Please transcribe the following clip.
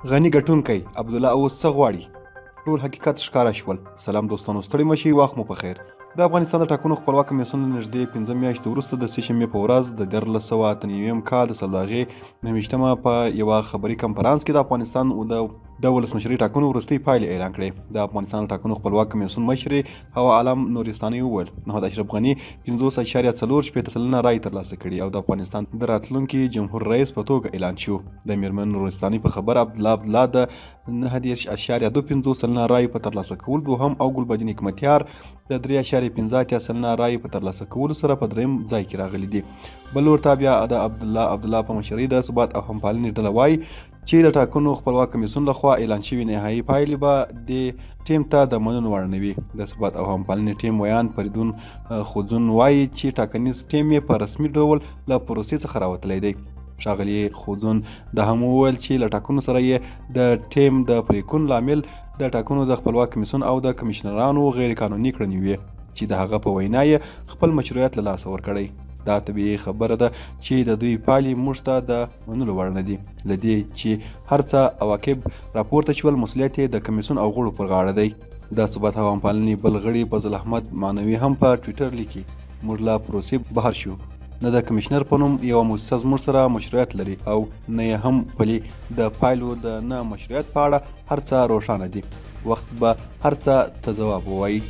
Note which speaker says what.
Speaker 1: غني ګټونکی عبدالله اوس څه غواړي؟ ټول حقیقت ښکاره شول. سلام دوستانو، ستړي مه شئ، وخت مو په خیر. د افغانستان د ټاکنو خپلواک کمیسیون له نږدې 15 میاشتې وروسته د سه شنبې په ورځ د 1998 کال د سلواغې 29 په یوه خبري کنفرانس کې د افغانستان د ولسمشرۍ ټاکنو وروستۍ پایلې اعلان کړې. د افغانستان د ټاکنو خپلواک کمیسیون مشرې هوا عالم نورستاني وویل محمد اشرف غني 50.4 سلنه رای ترلاسه کړي او د افغانستان د راتلونکي جمهور رئیس په توګه اعلان شو. د میرمن نورستاني په خبر عبدالله د 9.25 سلنه رای په ترلاسه کول دوهم او ګلبدین حکمتیار د 3.15 سلنه رای په ترلاسه کولو سره په دریم ځای کې راغلي دي. بل ورته بیا د عبدالله په مشرۍ د ثبات او همپالنې ډله وایي چې د ټاکنو خپلواک کمیسیون لخوا اعلان شوي نهایي پایلې به د ټیم ته د منلو وړ نه وي. د ثبات او همپالنې ټیم ویان فریدون خوځون وایي چې ټاکنیز ټیم یې په رسمي ډول له پروسې څخه راوتلی دی. ښاغلي خوځون د هم وویل چې له ټاکنو سره یې د ټیم د پریکون لامل د ټاکنو د خپلواک کمیسیون او د کمیشنرانو غیر قانوني کړنې وې چې د هغه په وینا یې خپل مشروعیت له لاسه ورکړی. دا طبیعي خبره ده چې د دوی پایلې موږ ته د منلو وړ نه دي. له دې چې هر څه عواقب راپورته شول مسؤلیت یې د کمیسیون او غړو پر غاړه دی. د ثبات او همپالنې بل غړي فضل احمد معنوي هم په ټویټر لیکي موږ له پروسې بهر شو. نه د کمیشنر په نوم یوه مؤسسه زموږ سره مشروعیت لري او نه یې هم پلي. د پایلو د نه مشروعیت په اړه هر څه روښانه دي. وخت به هر څه ته ځواب ووایي.